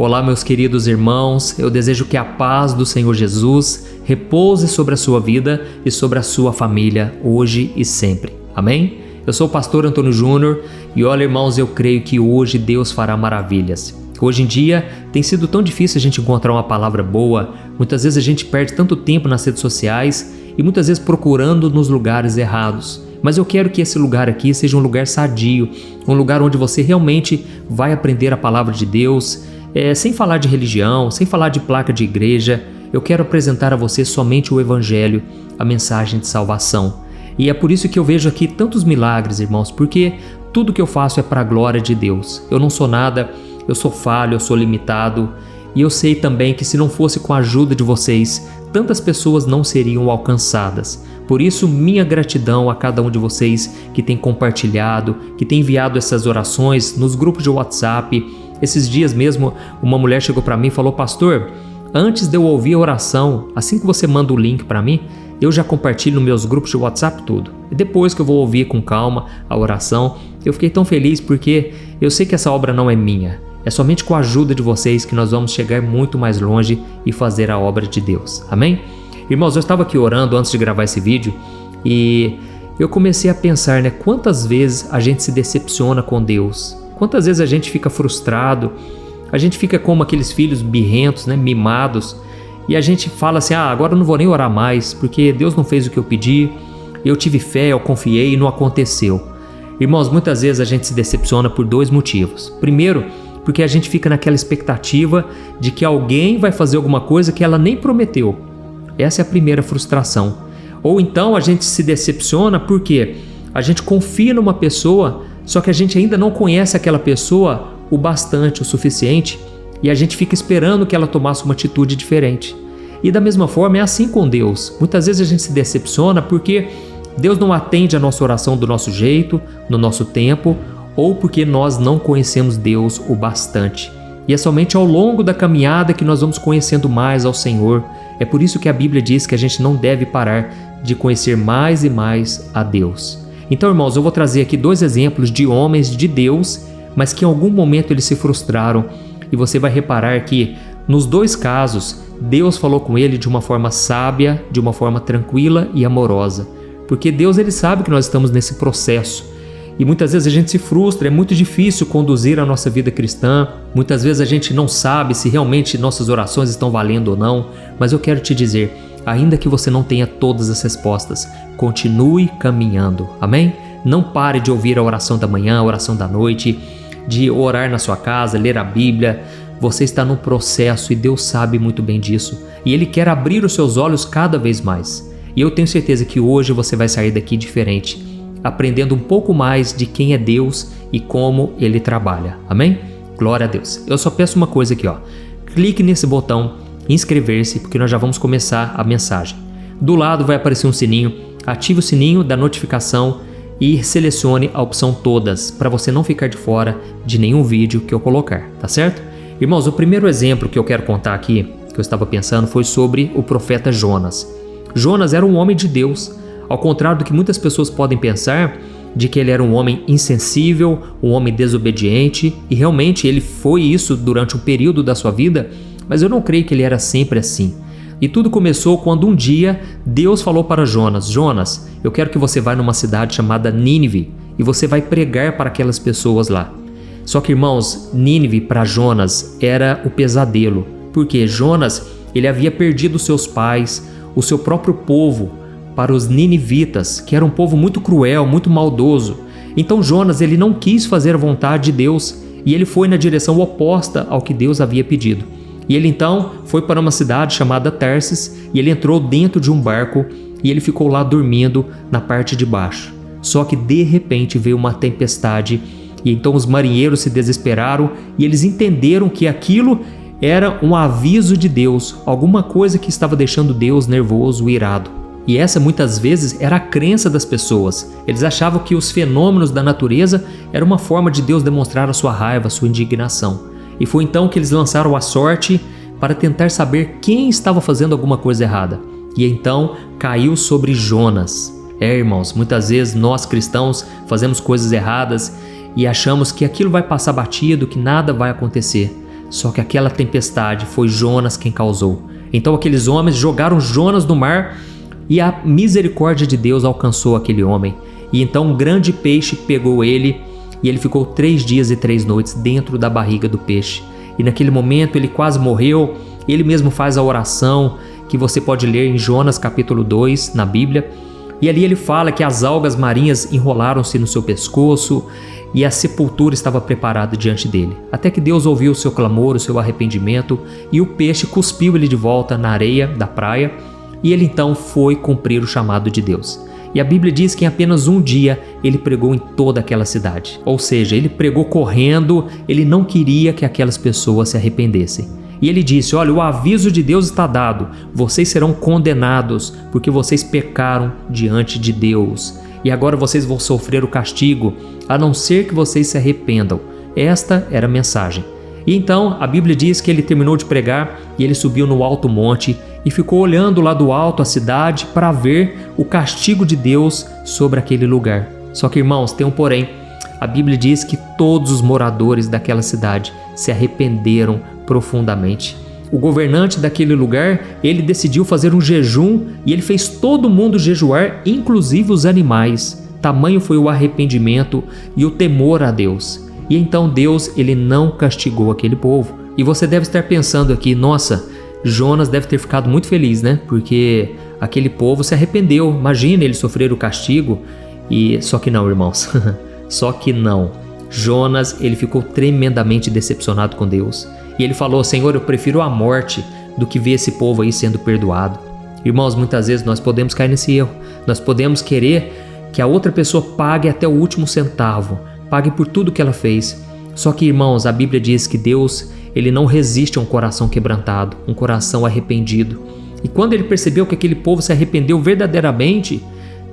Olá, meus queridos irmãos, eu desejo que a paz do Senhor Jesus repouse sobre a sua vida e sobre a sua família, hoje e sempre. Amém? Eu sou o pastor Antônio Júnior e olha, irmãos, eu creio que hoje Deus fará maravilhas. Hoje em dia tem sido tão difícil a gente encontrar uma palavra boa, muitas vezes a gente perde tanto tempo nas redes sociais e muitas vezes procurando nos lugares errados. Mas eu quero que esse lugar aqui seja um lugar sadio, um lugar onde você realmente vai aprender a palavra de Deus, sem falar de religião, sem falar de placa de igreja. Eu quero apresentar a você somente o Evangelho, a mensagem de salvação. E é por isso que eu vejo aqui tantos milagres, irmãos, porque tudo que eu faço é para a glória de Deus. Eu não sou nada, eu sou falho, eu sou limitado. E eu sei também que se não fosse com a ajuda de vocês, tantas pessoas não seriam alcançadas. Por isso, minha gratidão a cada um de vocês que tem compartilhado, que tem enviado essas orações nos grupos de WhatsApp. Esses dias mesmo, uma mulher chegou para mim e falou: pastor, antes de eu ouvir a oração, assim que você manda o link para mim, eu já compartilho nos meus grupos de WhatsApp tudo. E depois que eu vou ouvir com calma a oração, eu fiquei tão feliz porque eu sei que essa obra não é minha. É somente com a ajuda de vocês que nós vamos chegar muito mais longe e fazer a obra de Deus. Amém? Irmãos, eu estava aqui orando antes de gravar esse vídeo e eu comecei a pensar, quantas vezes a gente se decepciona com Deus, quantas vezes a gente fica frustrado, a gente fica como aqueles filhos birrentos, mimados, e a gente fala assim: agora eu não vou nem orar mais, porque Deus não fez o que eu pedi, eu tive fé, eu confiei e não aconteceu. Irmãos, muitas vezes a gente se decepciona por dois motivos. Primeiro, porque a gente fica naquela expectativa de que alguém vai fazer alguma coisa que ela nem prometeu. Essa é a primeira frustração. Ou então a gente se decepciona porque a gente confia numa pessoa, só que a gente ainda não conhece aquela pessoa o bastante, o suficiente, e a gente fica esperando que ela tomasse uma atitude diferente. E da mesma forma é assim com Deus. Muitas vezes a gente se decepciona porque Deus não atende a nossa oração do nosso jeito, no nosso tempo, ou porque nós não conhecemos Deus o bastante. E é somente ao longo da caminhada que nós vamos conhecendo mais ao Senhor. É por isso que a Bíblia diz que a gente não deve parar de conhecer mais e mais a Deus. Então, irmãos, eu vou trazer aqui dois exemplos de homens de Deus, mas que em algum momento eles se frustraram. E você vai reparar que, nos dois casos, Deus falou com ele de uma forma sábia, de uma forma tranquila e amorosa. Porque Deus, ele sabe que nós estamos nesse processo. E muitas vezes a gente se frustra, é muito difícil conduzir a nossa vida cristã. Muitas vezes a gente não sabe se realmente nossas orações estão valendo ou não. Mas eu quero te dizer, ainda que você não tenha todas as respostas, continue caminhando, amém? Não pare de ouvir a oração da manhã, a oração da noite, de orar na sua casa, ler a Bíblia. Você está num processo e Deus sabe muito bem disso. E Ele quer abrir os seus olhos cada vez mais. E eu tenho certeza que hoje você vai sair daqui diferente, aprendendo um pouco mais de quem é Deus e como Ele trabalha. Amém? Glória a Deus. Eu só peço uma coisa aqui, clique nesse botão inscrever-se, porque nós já vamos começar a mensagem. Do lado vai aparecer um sininho, ative o sininho da notificação e selecione a opção todas, para você não ficar de fora de nenhum vídeo que eu colocar, tá certo? Irmãos, o primeiro exemplo que eu quero contar aqui, que eu estava pensando, foi sobre o profeta Jonas. Jonas era um homem de Deus. Ao contrário do que muitas pessoas podem pensar, de que ele era um homem insensível, um homem desobediente, e realmente ele foi isso durante um período da sua vida, mas eu não creio que ele era sempre assim. E tudo começou quando um dia Deus falou para Jonas: Jonas, eu quero que você vá numa cidade chamada Nínive e você vai pregar para aquelas pessoas lá. Só que, irmãos, Nínive para Jonas era o pesadelo, porque Jonas, ele havia perdido seus pais, o seu próprio povo, para os ninivitas, que era um povo muito cruel, muito maldoso. Então Jonas, ele não quis fazer a vontade de Deus e ele foi na direção oposta ao que Deus havia pedido. E ele então foi para uma cidade chamada Tarsis e ele entrou dentro de um barco e ele ficou lá dormindo na parte de baixo. Só que de repente veio uma tempestade e então os marinheiros se desesperaram e eles entenderam que aquilo era um aviso de Deus, alguma coisa que estava deixando Deus nervoso, irado. E essa muitas vezes era a crença das pessoas. Eles achavam que os fenômenos da natureza eram uma forma de Deus demonstrar a sua raiva, a sua indignação. E foi então que eles lançaram a sorte para tentar saber quem estava fazendo alguma coisa errada. E então caiu sobre Jonas. Irmãos, muitas vezes nós cristãos fazemos coisas erradas e achamos que aquilo vai passar batido, que nada vai acontecer. Só que aquela tempestade foi Jonas quem causou. Então aqueles homens jogaram Jonas no mar e a misericórdia de Deus alcançou aquele homem. E então um grande peixe pegou ele e ele ficou 3 dias e 3 noites dentro da barriga do peixe. E naquele momento ele quase morreu. Ele mesmo faz a oração que você pode ler em Jonas capítulo 2 na Bíblia. E ali ele fala que as algas marinhas enrolaram-se no seu pescoço e a sepultura estava preparada diante dele. Até que Deus ouviu o seu clamor, o seu arrependimento, e o peixe cuspiu ele de volta na areia da praia, e ele então foi cumprir o chamado de Deus. E a Bíblia diz que em apenas um dia ele pregou em toda aquela cidade. Ou seja, ele pregou correndo, ele não queria que aquelas pessoas se arrependessem. E ele disse: olha, o aviso de Deus está dado, vocês serão condenados, porque vocês pecaram diante de Deus. E agora vocês vão sofrer o castigo, a não ser que vocês se arrependam. Esta era a mensagem. E então a Bíblia diz que ele terminou de pregar e ele subiu no alto monte e ficou olhando lá do alto a cidade para ver o castigo de Deus sobre aquele lugar. Só que, irmãos, tem um porém. A Bíblia diz que todos os moradores daquela cidade se arrependeram profundamente. O governante daquele lugar, ele decidiu fazer um jejum e ele fez todo mundo jejuar, inclusive os animais. Tamanho foi o arrependimento e o temor a Deus. E então Deus, ele não castigou aquele povo. E você deve estar pensando aqui, nossa, Jonas deve ter ficado muito feliz, né? Porque aquele povo se arrependeu. Imagina ele sofrer o castigo. Só que não, irmãos. Só que não. Jonas, ele ficou tremendamente decepcionado com Deus. E ele falou: Senhor, eu prefiro a morte do que ver esse povo aí sendo perdoado. Irmãos, muitas vezes nós podemos cair nesse erro. Nós podemos querer que a outra pessoa pague até o último centavo, pague por tudo que ela fez. Só que, irmãos, a Bíblia diz que Deus, ele não resiste a um coração quebrantado, um coração arrependido. E quando ele percebeu que aquele povo se arrependeu verdadeiramente,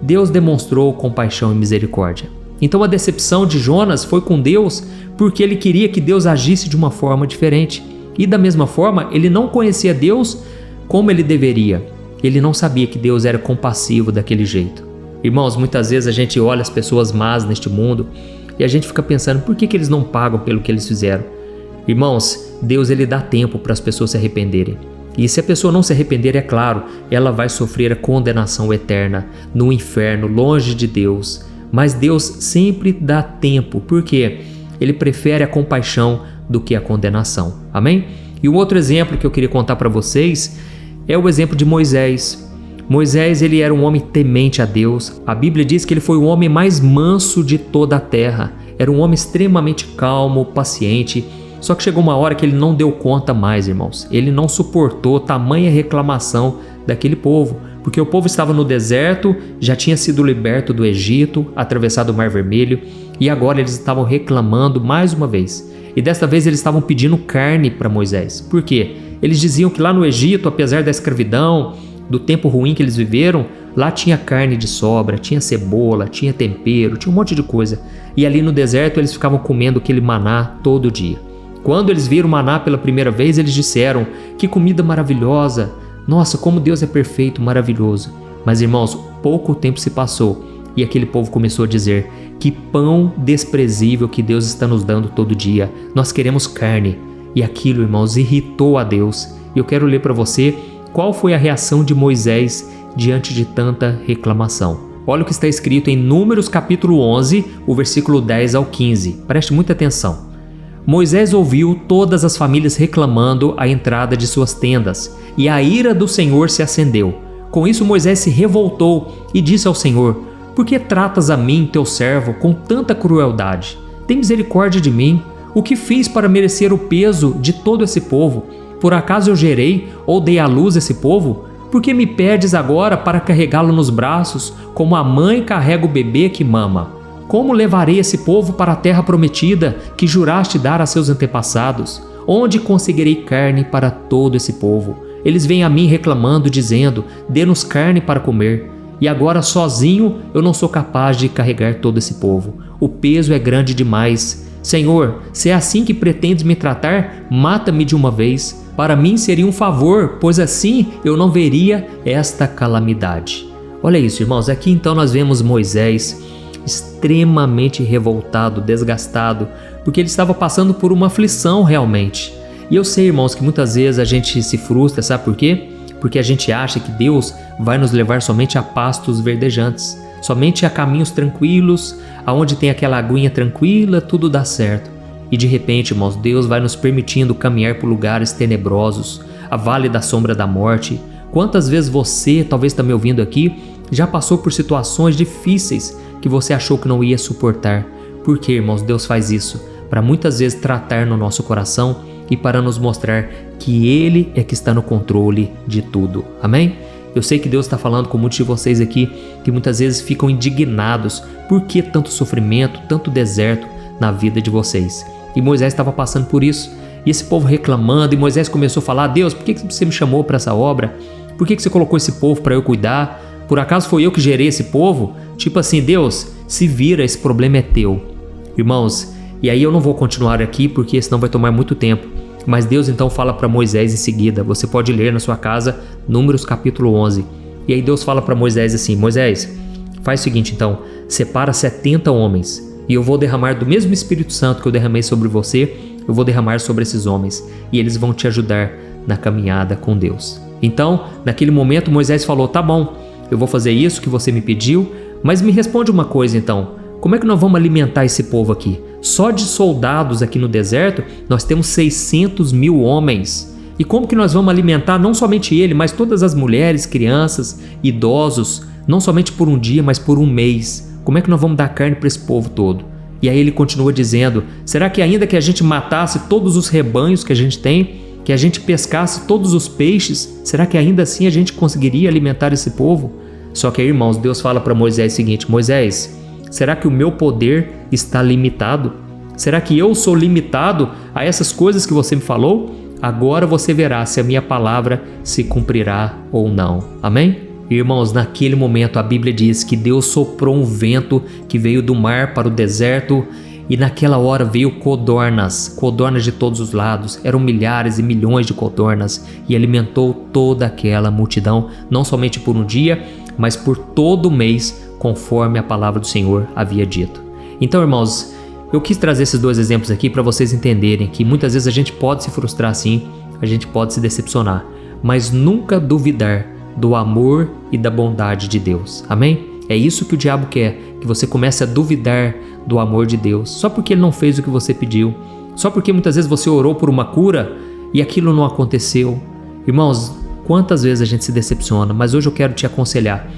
Deus demonstrou compaixão e misericórdia. Então a decepção de Jonas foi com Deus porque ele queria que Deus agisse de uma forma diferente. E da mesma forma, ele não conhecia Deus como ele deveria. Ele não sabia que Deus era compassivo daquele jeito. Irmãos, muitas vezes a gente olha as pessoas más neste mundo e a gente fica pensando, por que eles não pagam pelo que eles fizeram? Irmãos, Deus, ele dá tempo para as pessoas se arrependerem. E se a pessoa não se arrepender, é claro, ela vai sofrer a condenação eterna no inferno, longe de Deus. Mas Deus sempre dá tempo, porque Ele prefere a compaixão do que a condenação. Amém? E um outro exemplo que eu queria contar para vocês é o exemplo de Moisés. Moisés, ele era um homem temente a Deus. A Bíblia diz que ele foi o homem mais manso de toda a terra. Era um homem extremamente calmo, paciente. Só que chegou uma hora que ele não deu conta mais, irmãos. Ele não suportou tamanha reclamação daquele povo, porque o povo estava no deserto, já tinha sido liberto do Egito, atravessado o Mar Vermelho, e agora eles estavam reclamando mais uma vez. E desta vez eles estavam pedindo carne para Moisés. Por quê? Eles diziam que lá no Egito, apesar da escravidão, do tempo ruim que eles viveram, lá tinha carne de sobra, tinha cebola, tinha tempero, tinha um monte de coisa. E ali no deserto eles ficavam comendo aquele maná todo dia. Quando eles viram o maná pela primeira vez, eles disseram: que comida maravilhosa! Nossa, como Deus é perfeito, maravilhoso. Mas, irmãos, pouco tempo se passou e aquele povo começou a dizer: que pão desprezível que Deus está nos dando todo dia. Nós queremos carne. E aquilo, irmãos, irritou a Deus. E eu quero ler para você qual foi a reação de Moisés diante de tanta reclamação. Olha o que está escrito em Números capítulo 11, o versículo 10 ao 15. Preste muita atenção. Moisés ouviu todas as famílias reclamando à entrada de suas tendas, e a ira do Senhor se acendeu. Com isso Moisés se revoltou e disse ao Senhor: por que tratas a mim, teu servo, com tanta crueldade? Tem misericórdia de mim. O que fiz para merecer o peso de todo esse povo? Por acaso eu gerei ou dei à luz esse povo? Por que me pedes agora para carregá-lo nos braços, como a mãe carrega o bebê que mama? Como levarei esse povo para a terra prometida que juraste dar a seus antepassados? Onde conseguirei carne para todo esse povo? Eles vêm a mim reclamando, dizendo: dê-nos carne para comer. E agora sozinho eu não sou capaz de carregar todo esse povo. O peso é grande demais. Senhor, se é assim que pretendes me tratar, mata-me de uma vez. Para mim seria um favor, pois assim eu não veria esta calamidade. Olha isso, irmãos. Aqui então nós vemos Moisés extremamente revoltado, desgastado, porque ele estava passando por uma aflição realmente. E eu sei, irmãos, que muitas vezes a gente se frustra, sabe por quê? Porque a gente acha que Deus vai nos levar somente a pastos verdejantes, somente a caminhos tranquilos, aonde tem aquela aguinha tranquila, tudo dá certo. E de repente, irmãos, Deus vai nos permitindo caminhar por lugares tenebrosos, a vale da sombra da morte. Quantas vezes você, talvez está me ouvindo aqui, já passou por situações difíceis que você achou que não ia suportar? Por que, irmãos, Deus faz isso? Para muitas vezes tratar no nosso coração e para nos mostrar que Ele é que está no controle de tudo. Amém? Eu sei que Deus está falando com muitos de vocês aqui que muitas vezes ficam indignados. Por que tanto sofrimento, tanto deserto na vida de vocês? E Moisés estava passando por isso. E esse povo reclamando, e Moisés começou a falar: Deus, por que você me chamou para essa obra? Por que você colocou esse povo para eu cuidar? Por acaso foi eu que gerei esse povo? Tipo assim, Deus, se vira, esse problema é teu. Irmãos, e aí eu não vou continuar aqui porque senão vai tomar muito tempo. Mas Deus então fala para Moisés em seguida. Você pode ler na sua casa Números capítulo 11. E aí Deus fala para Moisés assim: Moisés, faz o seguinte então, separa 70 homens e eu vou derramar do mesmo Espírito Santo que eu derramei sobre você, eu vou derramar sobre esses homens e eles vão te ajudar na caminhada com Deus. Então, naquele momento Moisés falou: tá bom, eu vou fazer isso que você me pediu, mas me responde uma coisa então, como é que nós vamos alimentar esse povo aqui? Só de soldados aqui no deserto nós temos 600 mil homens. E como que nós vamos alimentar não somente ele, mas todas as mulheres, crianças, idosos, não somente por um dia, mas por um mês? Como é que nós vamos dar carne para esse povo todo? E aí ele continua dizendo: será que ainda que a gente matasse todos os rebanhos que a gente tem, que a gente pescasse todos os peixes, será que ainda assim a gente conseguiria alimentar esse povo? Só que aí, irmãos, Deus fala para Moisés o seguinte: Moisés, será que o meu poder está limitado? Será que eu sou limitado a essas coisas que você me falou? Agora você verá se a minha palavra se cumprirá ou não. Amém? Irmãos, naquele momento a Bíblia diz que Deus soprou um vento que veio do mar para o deserto e naquela hora veio codornas de todos os lados. Eram milhares e milhões de codornas e alimentou toda aquela multidão, não somente por um dia, mas por todo o mês, conforme a palavra do Senhor havia dito. Então, irmãos, eu quis trazer esses dois exemplos aqui para vocês entenderem que muitas vezes a gente pode se frustrar sim, a gente pode se decepcionar, mas nunca duvidar do amor e da bondade de Deus. Amém? É isso que o diabo quer, que você comece a duvidar do amor de Deus, só porque Ele não fez o que você pediu, só porque muitas vezes você orou por uma cura e aquilo não aconteceu. Irmãos, quantas vezes a gente se decepciona, mas hoje eu quero te aconselhar.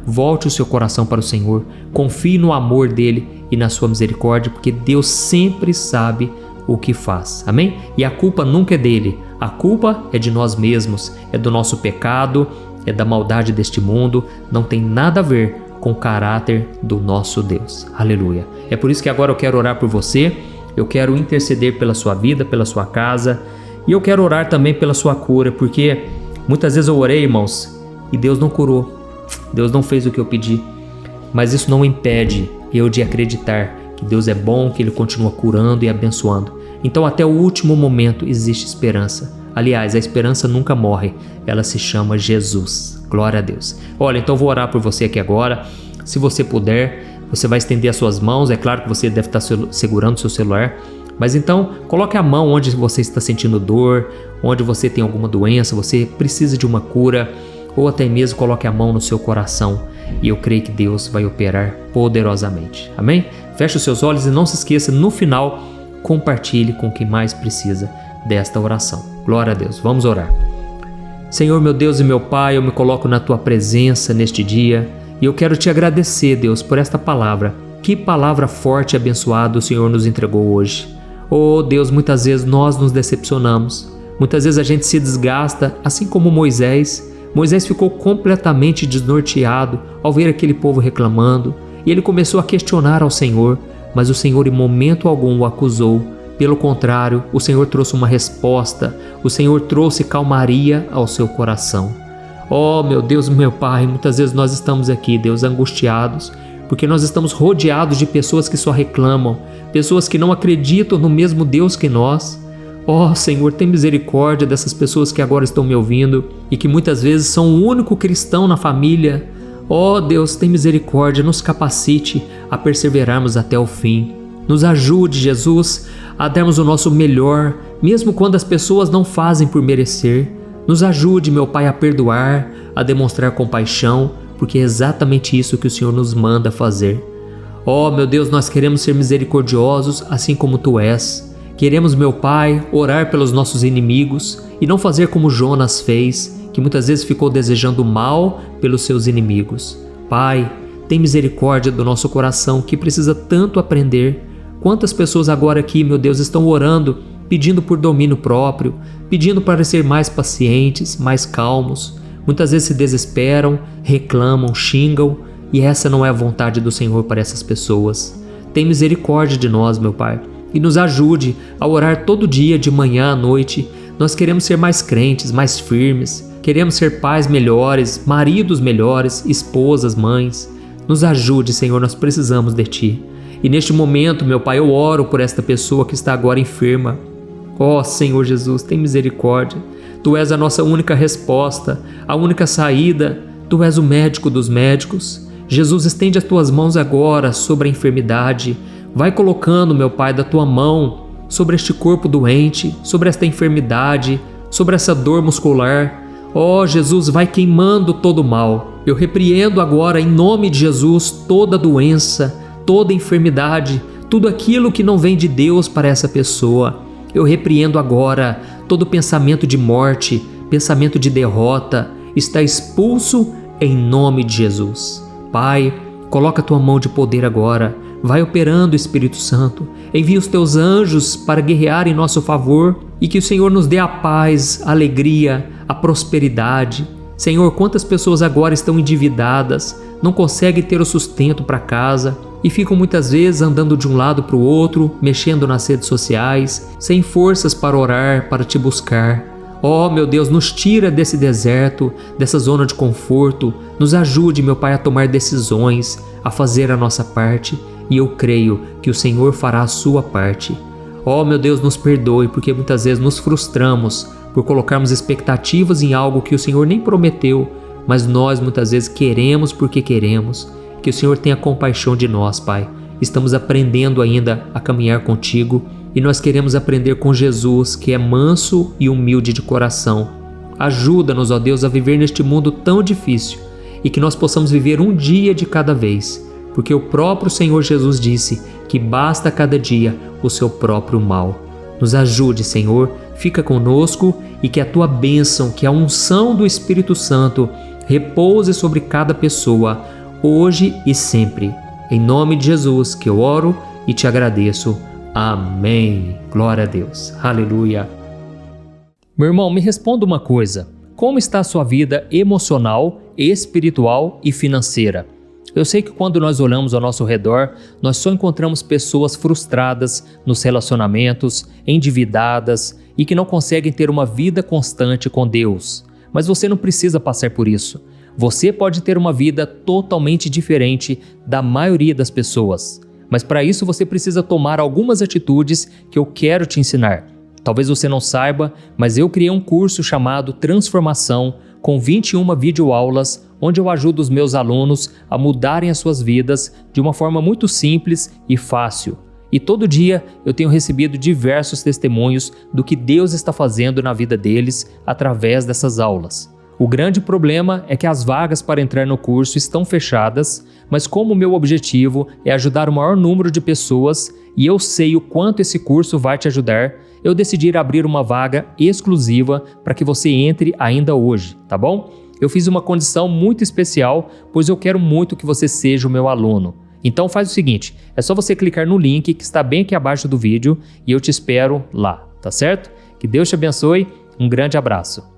Volte o seu coração para o Senhor, confie no amor dEle e na sua misericórdia, porque Deus sempre sabe o que faz. Amém? E a culpa nunca é dele, a culpa é de nós mesmos, é do nosso pecado, é da maldade deste mundo, não tem nada a ver com o caráter do nosso Deus. Aleluia. É por isso que agora eu quero orar por você, eu quero interceder pela sua vida, pela sua casa, e eu quero orar também pela sua cura, porque muitas vezes eu orei, irmãos, e Deus não curou. Deus não fez o que eu pedi, mas isso não impede eu de acreditar que Deus é bom, que Ele continua curando e abençoando. Então até o último momento existe esperança. Aliás, a esperança nunca morre, ela se chama Jesus. Glória a Deus. Olha, então eu vou orar por você aqui agora. Se você puder, você vai estender as suas mãos. É claro que você deve estar segurando o seu celular, mas então coloque a mão onde você está sentindo dor, onde você tem alguma doença, você precisa de uma cura, ou até mesmo coloque a mão no seu coração e eu creio que Deus vai operar poderosamente. Amém? Feche os seus olhos e não se esqueça, no final, compartilhe com quem mais precisa desta oração. Glória a Deus. Vamos orar. Senhor, meu Deus e meu Pai, eu me coloco na Tua presença neste dia e eu quero Te agradecer, Deus, por esta palavra. Que palavra forte e abençoada o Senhor nos entregou hoje. Oh Deus, muitas vezes nós nos decepcionamos, muitas vezes a gente se desgasta, assim como Moisés ficou completamente desnorteado ao ver aquele povo reclamando e ele começou a questionar ao Senhor, mas o Senhor em momento algum o acusou. Pelo contrário, o Senhor trouxe uma resposta, o Senhor trouxe calmaria ao seu coração. Oh meu Deus, meu Pai, muitas vezes nós estamos aqui, Deus, angustiados, porque nós estamos rodeados de pessoas que só reclamam, pessoas que não acreditam no mesmo Deus que nós. Oh Senhor, tem misericórdia dessas pessoas que agora estão me ouvindo e que muitas vezes são o único cristão na família. Oh Deus, tem misericórdia, nos capacite a perseverarmos até o fim. Nos ajude, Jesus, a darmos o nosso melhor, mesmo quando as pessoas não fazem por merecer. Nos ajude, meu Pai, a perdoar, a demonstrar compaixão, porque é exatamente isso que o Senhor nos manda fazer. Oh, meu Deus, nós queremos ser misericordiosos assim como Tu és. Queremos, meu Pai, orar pelos nossos inimigos e não fazer como Jonas fez, que muitas vezes ficou desejando mal pelos seus inimigos. Pai, tem misericórdia do nosso coração que precisa tanto aprender. Quantas pessoas agora aqui, meu Deus, estão orando, pedindo por domínio próprio, pedindo para ser mais pacientes, mais calmos. Muitas vezes se desesperam, reclamam, xingam, e essa não é a vontade do Senhor para essas pessoas. Tem misericórdia de nós, meu Pai, e nos ajude a orar todo dia, de manhã à noite. Nós queremos ser mais crentes, mais firmes, queremos ser pais melhores, maridos melhores, esposas, mães. Nos ajude, Senhor, nós precisamos de Ti. E neste momento, meu Pai, eu oro por esta pessoa que está agora enferma. Ó Senhor Jesus, tem misericórdia. Tu és a nossa única resposta, a única saída. Tu és o médico dos médicos. Jesus, estende as Tuas mãos agora sobre a enfermidade. Vai colocando, meu Pai, da Tua mão sobre este corpo doente, sobre esta enfermidade, sobre essa dor muscular. Ó Jesus, vai queimando todo o mal. Eu repreendo agora, em nome de Jesus, toda doença, toda enfermidade, tudo aquilo que não vem de Deus para essa pessoa. Eu repreendo agora todo pensamento de morte, pensamento de derrota, está expulso em nome de Jesus. Pai, coloca a Tua mão de poder agora, vai operando, Espírito Santo, envia os Teus anjos para guerrear em nosso favor e que o Senhor nos dê a paz, a alegria, a prosperidade. Senhor, quantas pessoas agora estão endividadas, não conseguem ter o sustento para casa e ficam muitas vezes andando de um lado para o outro, mexendo nas redes sociais, sem forças para orar, para Te buscar. Oh, meu Deus, nos tira desse deserto, dessa zona de conforto, nos ajude, meu Pai, a tomar decisões, a fazer a nossa parte, e eu creio que o Senhor fará a sua parte. Oh, meu Deus, nos perdoe, porque muitas vezes nos frustramos por colocarmos expectativas em algo que o Senhor nem prometeu, mas nós muitas vezes queremos porque queremos. Que o Senhor tenha compaixão de nós, Pai. Estamos aprendendo ainda a caminhar contigo e nós queremos aprender com Jesus, que é manso e humilde de coração. Ajuda-nos, ó Deus, a viver neste mundo tão difícil e que nós possamos viver um dia de cada vez, porque o próprio Senhor Jesus disse que basta cada dia o seu próprio mal. Nos ajude, Senhor, fica conosco e que a Tua bênção, que a unção do Espírito Santo repouse sobre cada pessoa, hoje e sempre. Em nome de Jesus que eu oro e te agradeço. Amém. Glória a Deus. Aleluia. Meu irmão, me responda uma coisa. Como está a sua vida emocional, espiritual e financeira? Eu sei que quando nós olhamos ao nosso redor, nós só encontramos pessoas frustradas nos relacionamentos, endividadas e que não conseguem ter uma vida constante com Deus. Mas você não precisa passar por isso. Você pode ter uma vida totalmente diferente da maioria das pessoas. Mas para isso você precisa tomar algumas atitudes que eu quero te ensinar. Talvez você não saiba, mas eu criei um curso chamado Transformação, com 21 videoaulas, onde eu ajudo os meus alunos a mudarem as suas vidas de uma forma muito simples e fácil. E todo dia eu tenho recebido diversos testemunhos do que Deus está fazendo na vida deles através dessas aulas. O grande problema é que as vagas para entrar no curso estão fechadas, mas como o meu objetivo é ajudar o maior número de pessoas e eu sei o quanto esse curso vai te ajudar, eu decidi abrir uma vaga exclusiva para que você entre ainda hoje, tá bom? Eu fiz uma condição muito especial, pois eu quero muito que você seja o meu aluno. Então faz o seguinte, é só você clicar no link que está bem aqui abaixo do vídeo e eu te espero lá, tá certo? Que Deus te abençoe, um grande abraço.